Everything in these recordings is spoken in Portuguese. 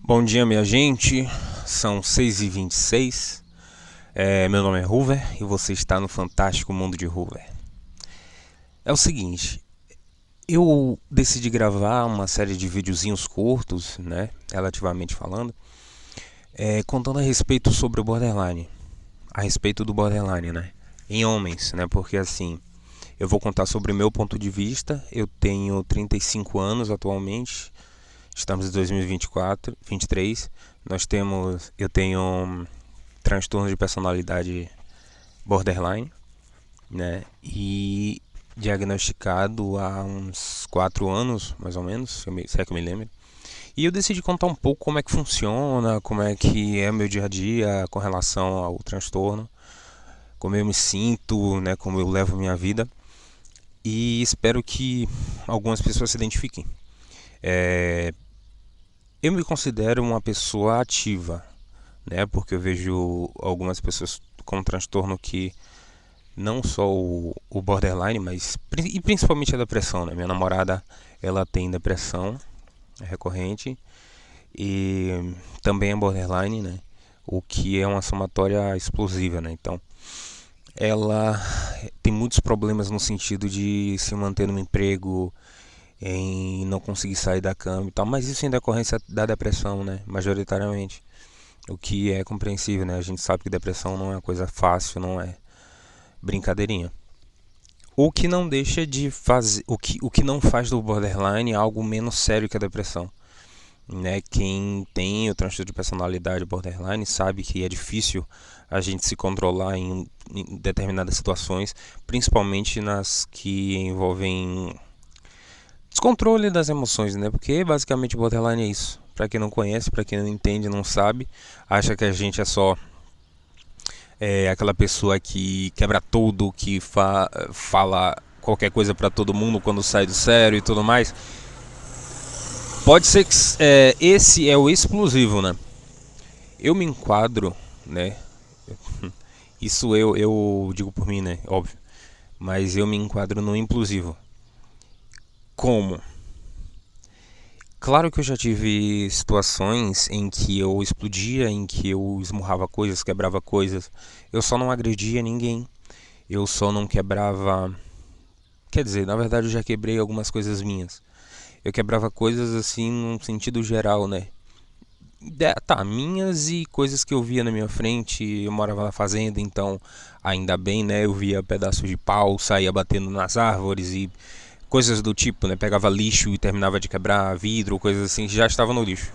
Bom dia, minha gente. São 6h26. Meu nome é Hoover e você está no fantástico mundo de Hoover. É o seguinte, eu decidi gravar uma série de videozinhos curtos, né, relativamente falando, contando a respeito sobre o borderline, a respeito do borderline, né, em homens, né, porque assim, eu vou contar sobre o meu ponto de vista. Eu tenho 35 anos atualmente. Estamos em 2024, 23. Eu tenho transtorno de personalidade borderline, né? E diagnosticado há uns 4 anos, mais ou menos, se é que eu me lembro. E eu decidi contar um pouco como é que funciona, como é que é o meu dia a dia com relação ao transtorno, como eu me sinto, né, como eu levo minha vida. E espero que algumas pessoas se identifiquem. É, eu me considero uma pessoa ativa, né? Porque eu vejo algumas pessoas com transtorno que não só o borderline, mas e principalmente a depressão, né? Minha namorada, ela tem depressão recorrente e também é borderline, né? O que é uma somatória explosiva, né? Então, ela tem muitos problemas no sentido de se manter no emprego, em não conseguir sair da cama e tal, mas isso em decorrência da depressão, né? Majoritariamente. O que é compreensível, né? A gente sabe que depressão não é uma coisa fácil, não é brincadeirinha. O que não deixa de fazer, o que não faz do borderline algo menos sério que a depressão, né? Quem tem o transtorno de personalidade borderline sabe que é difícil a gente se controlar em determinadas situações, principalmente nas que envolvem descontrole das emoções, né? Porque basicamente borderline é isso. Para quem não conhece, para quem não entende, não sabe, acha que a gente é só aquela pessoa que quebra tudo, que fala qualquer coisa para todo mundo quando sai do sério e tudo mais. Pode ser que esse é o explosivo, né? Eu me enquadro, né? Isso eu digo por mim, né? Óbvio. Mas eu me enquadro no implosivo. Como? Claro que eu já tive situações em que eu explodia, em que eu esmurrava coisas, quebrava coisas. Eu só não agredia ninguém. Eu só não quebrava. Quer dizer, na verdade eu já quebrei algumas coisas minhas. Eu quebrava coisas assim num sentido geral, né? Tá, minhas e coisas que eu via na minha frente. Eu morava na fazenda, então ainda bem, né? Eu via pedaços de pau, saía batendo nas árvores e coisas do tipo, né? Pegava lixo e terminava de quebrar vidro, coisas assim que já estavam no lixo.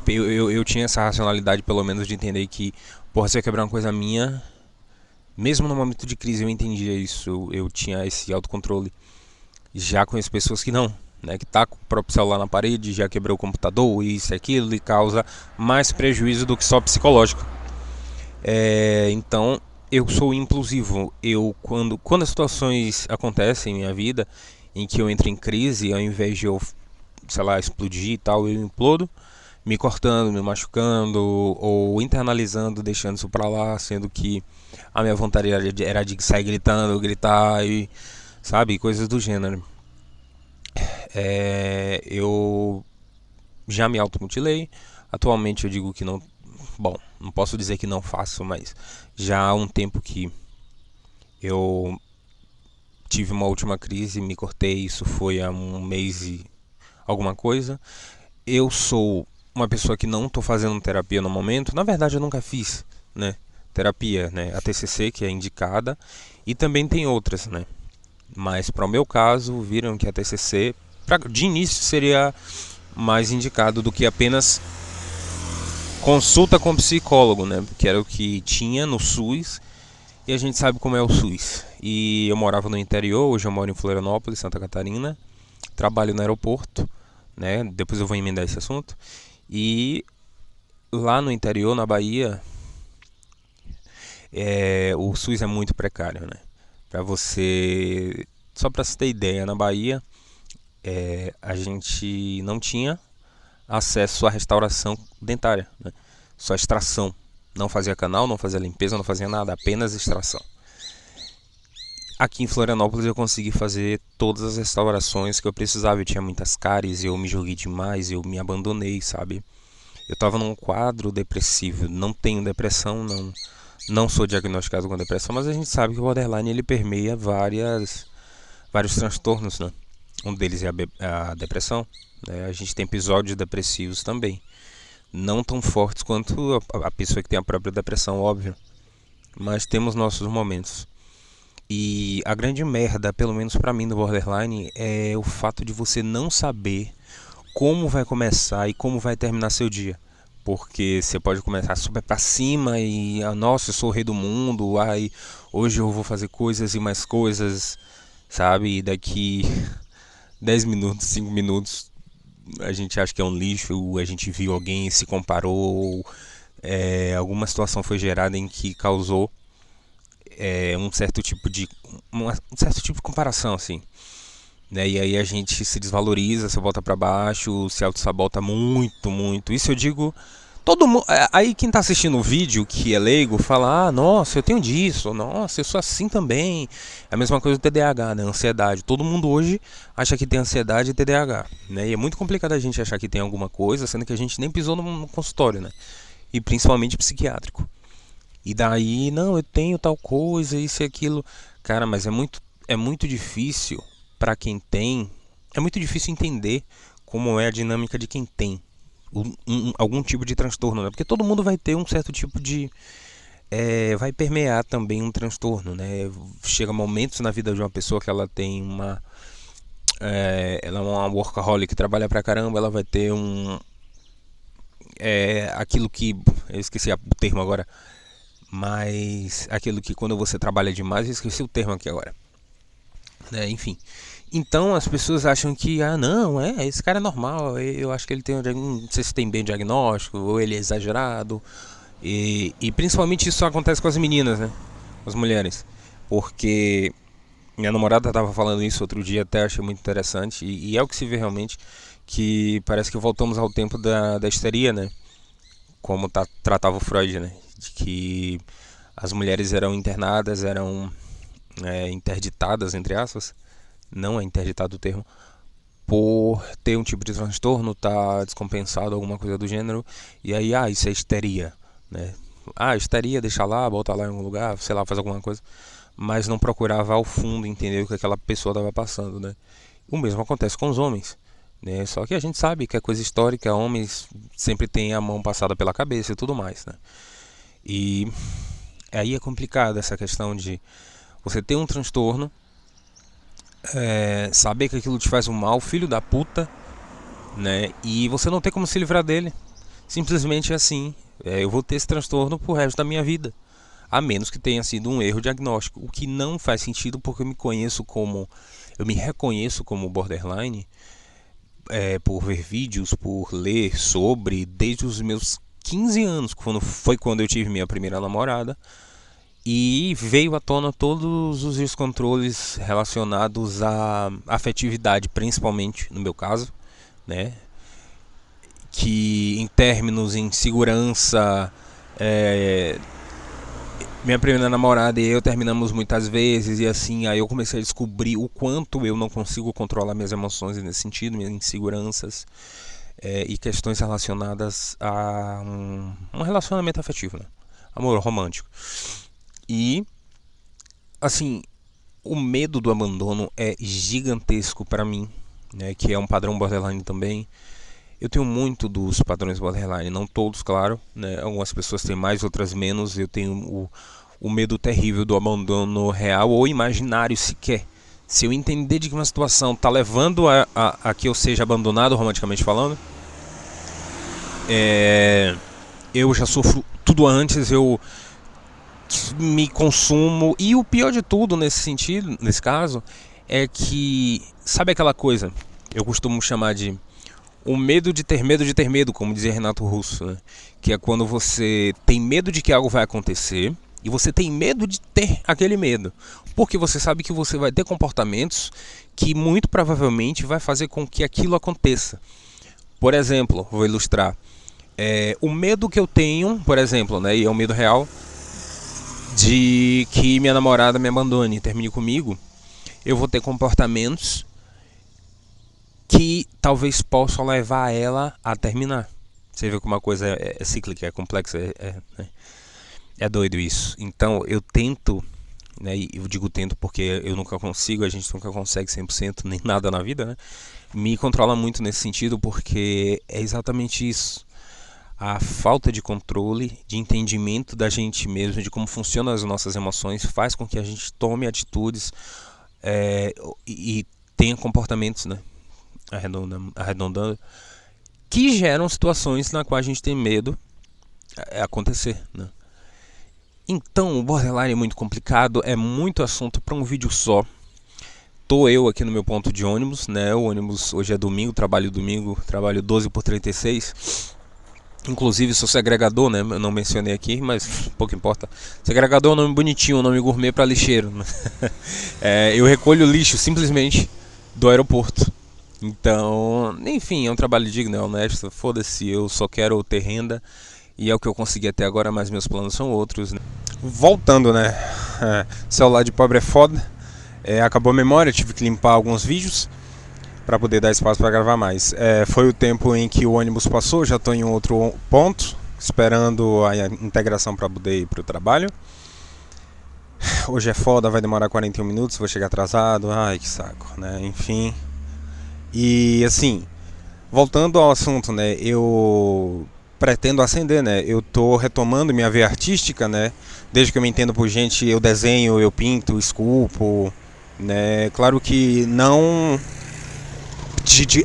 Eu tinha essa racionalidade, pelo menos, de entender que, porra, se eu quebrar uma coisa minha, mesmo no momento de crise eu entendia isso, eu tinha esse autocontrole. Já conheço pessoas que não, né, que tá com o próprio celular na parede, já quebrou o computador, isso e aquilo, e causa mais prejuízo do que só psicológico. Então, eu sou implosivo. Quando as situações acontecem em minha vida, em que eu entro em crise, ao invés de eu, sei lá, explodir e tal, eu implodo, me cortando, me machucando, ou internalizando, deixando isso pra lá, sendo que a minha vontade era de sair gritando, gritar e, sabe, coisas do gênero. Eu já me automutilei. Atualmente eu digo que não. Bom, não posso dizer que não faço, mas já há um tempo que eu tive uma última crise, me cortei. Isso foi há um mês e alguma coisa. Eu sou uma pessoa que não estou fazendo terapia no momento. Na verdade, eu nunca fiz, né? Terapia, né? A TCC, que é indicada, e também tem outras, né? Mas para o meu caso, viram que a TCC, de início, seria mais indicado do que apenas consulta com psicólogo, né? Que era o que tinha no SUS e a gente sabe como é o SUS. E eu morava no interior, hoje eu moro em Florianópolis, Santa Catarina, trabalho no aeroporto, né? Depois eu vou emendar esse assunto. E lá no interior, na Bahia, o SUS é muito precário, né? Para você, só para você ter ideia, na Bahia a gente não tinha acesso à restauração dentária, né? Só extração. Não fazia canal, não fazia limpeza, não fazia nada, apenas extração. Aqui em Florianópolis eu consegui fazer todas as restaurações que eu precisava. Eu tinha muitas cáries, eu me joguei demais, eu me abandonei, sabe? Eu estava num quadro depressivo. Não tenho depressão, não sou diagnosticado com depressão, mas a gente sabe que o borderline ele permeia vários transtornos, né? Um deles é a depressão, né? A gente tem episódios depressivos também, não tão fortes quanto a pessoa que tem a própria depressão, óbvio, mas temos nossos momentos. E a grande merda, pelo menos pra mim, do borderline é o fato de você não saber como vai começar e como vai terminar seu dia. Porque você pode começar super pra cima e, nossa, eu sou o rei do mundo, ai, hoje eu vou fazer coisas e mais coisas, sabe? E daqui 10 minutos, 5 minutos, a gente acha que é um lixo, a gente viu alguém, se comparou, alguma situação foi gerada em que causou um certo tipo de um certo tipo de comparação, assim, né? E aí a gente se desvaloriza, se volta pra baixo, se auto-sabota muito, muito. Isso eu digo, todo mundo. Aí quem tá assistindo o vídeo, que é leigo, fala: ah, nossa, eu tenho disso, nossa, eu sou assim também. É a mesma coisa do TDAH, né? Ansiedade. Todo mundo hoje acha que tem ansiedade e TDAH, né? E é muito complicado a gente achar que tem alguma coisa, sendo que a gente nem pisou no consultório, né? E principalmente psiquiátrico. E daí, não, eu tenho tal coisa, isso e aquilo. Cara, mas é muito difícil para quem tem. É muito difícil entender como é a dinâmica de quem tem algum tipo de transtorno, né? Porque todo mundo vai ter um certo tipo de. Vai permear também um transtorno, né? Chega momentos na vida de uma pessoa que ela tem uma. Ela é uma workaholic, trabalha pra caramba, ela vai ter aquilo que. Eu esqueci o termo agora. Mas aquilo que quando você trabalha demais, eu esqueci o termo aqui agora, né? Enfim, então as pessoas acham que, ah, não, esse cara é normal, eu acho que ele tem não sei se tem bem diagnóstico, ou ele é exagerado, e principalmente isso acontece com as meninas, né? Com as mulheres, porque minha namorada estava falando isso outro dia, até achei muito interessante, e é o que se vê realmente, que parece que voltamos ao tempo da histeria, né? Como tratava o Freud, né? De que as mulheres eram internadas, eram interditadas, entre aspas, não é interditado o termo, por ter um tipo de transtorno, tá descompensado, alguma coisa do gênero, e aí, isso é histeria, né? Histeria, deixa lá, bota lá em algum lugar, sei lá, faz alguma coisa, mas não procurava ao fundo entender o que aquela pessoa estava passando, né? O mesmo acontece com os homens, né? Só que a gente sabe que é coisa histórica, homens sempre têm a mão passada pela cabeça e tudo mais, né? E aí é complicado essa questão de você ter um transtorno, saber que aquilo te faz um mal, filho da puta, né? E você não tem como se livrar dele. Simplesmente assim, eu vou ter esse transtorno pro resto da minha vida. A menos que tenha sido um erro diagnóstico. O que não faz sentido porque eu me reconheço como borderline, por ver vídeos, por ler sobre, desde os meus 15 anos, quando eu tive minha primeira namorada. E veio à tona todos os descontroles relacionados à afetividade, principalmente no meu caso, né? Que em términos em segurança, minha primeira namorada e eu terminamos muitas vezes e assim, aí eu comecei a descobrir o quanto eu não consigo controlar minhas emoções nesse sentido, minhas inseguranças, e questões relacionadas a um relacionamento afetivo, né? Amor romântico. E assim, o medo do abandono é gigantesco para mim, né, que é um padrão borderline também. Eu tenho muito dos padrões borderline, não todos, claro, né? Algumas pessoas têm mais, outras menos. Eu tenho o medo terrível do abandono real ou imaginário sequer. Se eu entender de que uma situação está levando a que eu seja abandonado, romanticamente falando, eu já sofro tudo antes, eu me consumo. E o pior de tudo nesse sentido, nesse caso, é que, sabe aquela coisa, eu costumo chamar de o medo de ter medo, como dizia Renato Russo, né? Que é quando você tem medo de que algo vai acontecer e você tem medo de ter aquele medo, porque você sabe que você vai ter comportamentos que muito provavelmente vai fazer com que aquilo aconteça. Por exemplo, vou ilustrar, o medo que eu tenho, por exemplo, né, e é um medo real, de que minha namorada me abandone, termine comigo. Eu vou ter comportamentos que talvez possam levar ela a terminar. Você vê como uma coisa é cíclica, é complexa, é doido isso. Então eu tento, né, e eu digo tento porque eu nunca consigo, a gente nunca consegue 100% nem nada na vida, né? Me controla muito nesse sentido porque é exatamente isso. A falta de controle, de entendimento da gente mesmo, de como funcionam as nossas emoções, faz com que a gente tome atitudes e tenha comportamentos, né, arredondando, que geram situações na qual a gente tem medo acontecer, né? Então o borderline é muito complicado, é muito assunto para um vídeo só. Tô eu aqui no meu ponto de ônibus, né? O ônibus hoje é domingo, trabalho 12 por 36. Inclusive sou segregador, né? Eu não mencionei aqui, mas pouco importa. Segregador é um nome bonitinho, um nome gourmet para lixeiro. Eu recolho lixo simplesmente do aeroporto. Então, enfim, é um trabalho digno, é honesto. Foda-se, eu só quero ter renda. E é o que eu consegui até agora, mas meus planos são outros, né? Voltando, né? Celular de pobre é foda. Acabou a memória, tive que limpar alguns vídeos para poder dar espaço para gravar mais. Foi o tempo em que o ônibus passou, já estou em outro ponto, esperando a integração para poder ir para o trabalho. Hoje é foda, vai demorar 41 minutos, vou chegar atrasado, ai que saco, né? Enfim. E assim, voltando ao assunto, né? Eu pretendo ascender, né? Eu tô retomando minha veia artística, né? Desde que eu me entendo por gente, eu desenho, eu pinto, esculpo, né? Claro que não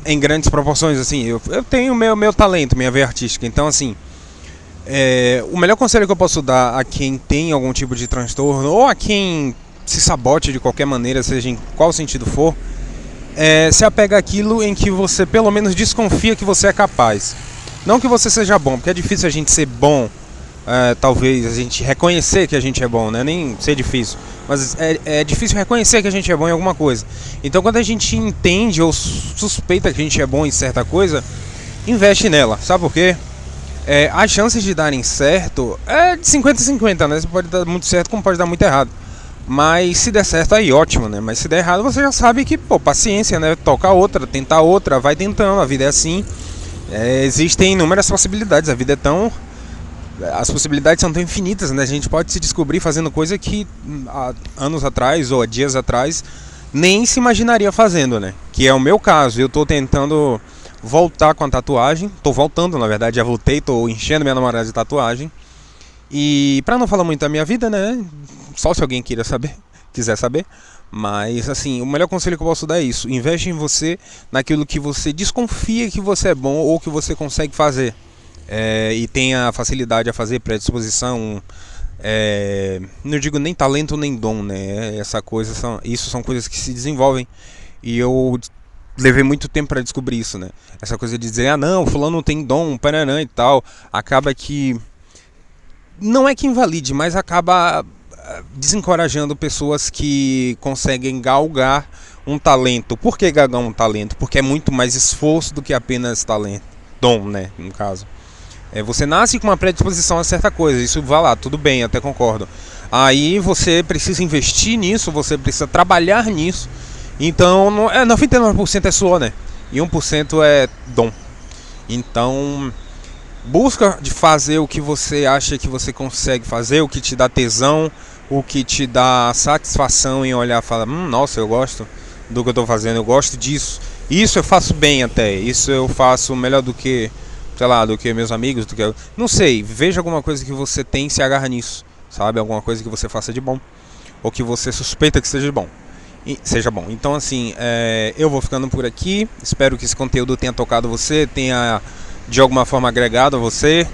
em grandes proporções, assim. Eu tenho meu talento, minha veia artística. Então, assim, o melhor conselho que eu posso dar a quem tem algum tipo de transtorno ou a quem se sabote de qualquer maneira, seja em qual sentido for, se apega àquilo em que você pelo menos desconfia que você é capaz. Não que você seja bom, porque é difícil a gente ser bom, talvez a gente reconhecer que a gente é bom, né? Nem ser difícil, mas é difícil reconhecer que a gente é bom em alguma coisa. Então quando a gente entende ou suspeita que a gente é bom em certa coisa, investe nela, sabe por quê? As chances de darem certo é de 50-50, né? Você pode dar muito certo como pode dar muito errado. Mas se der certo aí ótimo, né? Mas se der errado você já sabe que, pô, paciência, né? Toca outra, tentar outra, vai tentando, a vida é assim. Existem inúmeras possibilidades, a vida é tão... As possibilidades são tão infinitas, né? A gente pode se descobrir fazendo coisa que há anos atrás ou há dias atrás nem se imaginaria fazendo, né? Que é o meu caso. Eu tô tentando voltar com a tatuagem. Tô voltando, na verdade, já voltei, tô enchendo minha namorada de tatuagem. E pra não falar muito da minha vida, né? Só se alguém quiser saber. Mas assim, o melhor conselho que eu posso dar é isso: investe em você, naquilo que você desconfia que você é bom ou que você consegue fazer, e tenha facilidade a fazer, predisposição. Não digo nem talento nem dom, né? Isso são coisas que se desenvolvem. E eu levei muito tempo para descobrir isso, né? Essa coisa de dizer, não, fulano não tem dom, paranã e tal, acaba que não é que invalide, mas acaba desencorajando pessoas que conseguem galgar um talento. Por que galgar um talento? Porque é muito mais esforço do que apenas talento. Dom, né, no caso. Você nasce com uma predisposição a certa coisa, isso vai lá, tudo bem, até concordo. Aí você precisa investir nisso, você precisa trabalhar nisso. Então, 99% é suor, né? E 1% é dom. Então, busca de fazer o que você acha que você consegue fazer, o que te dá tesão, o que te dá satisfação em olhar e falar, nossa, eu gosto do que eu tô fazendo, eu gosto disso. Isso eu faço bem até, isso eu faço melhor do que, sei lá, do que meus amigos, do que... Não sei, veja alguma coisa que você tem e se agarra nisso, sabe? Alguma coisa que você faça de bom, ou que você suspeita que seja bom. Então assim, eu vou ficando por aqui. Espero que esse conteúdo tenha tocado você, tenha de alguma forma agregado a você.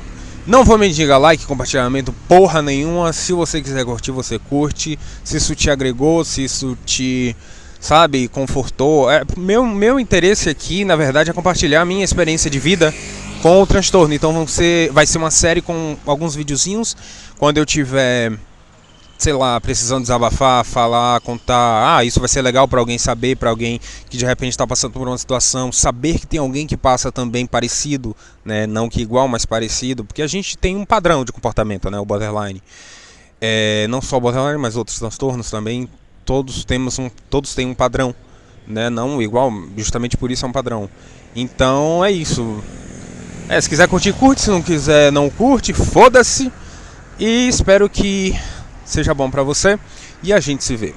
Não vou me diga like, compartilhamento, porra nenhuma. Se você quiser curtir, você curte. Se isso te agregou, se isso te, sabe, confortou. Meu interesse aqui, na verdade, é compartilhar a minha experiência de vida com o transtorno. Então vai ser uma série com alguns videozinhos. Quando eu tiver, sei lá, precisando desabafar, falar, contar, isso vai ser legal para alguém saber, para alguém que de repente está passando por uma situação, saber que tem alguém que passa também parecido, né? Não que igual, mas parecido, porque a gente tem um padrão de comportamento, né? O borderline, não só o borderline, mas outros transtornos também, todos têm um padrão, né? Não igual, justamente por isso é um padrão. Então é isso. Se quiser curtir, curte. Se não quiser, não curte. Foda-se. E espero que seja bom pra você. E a gente se vê.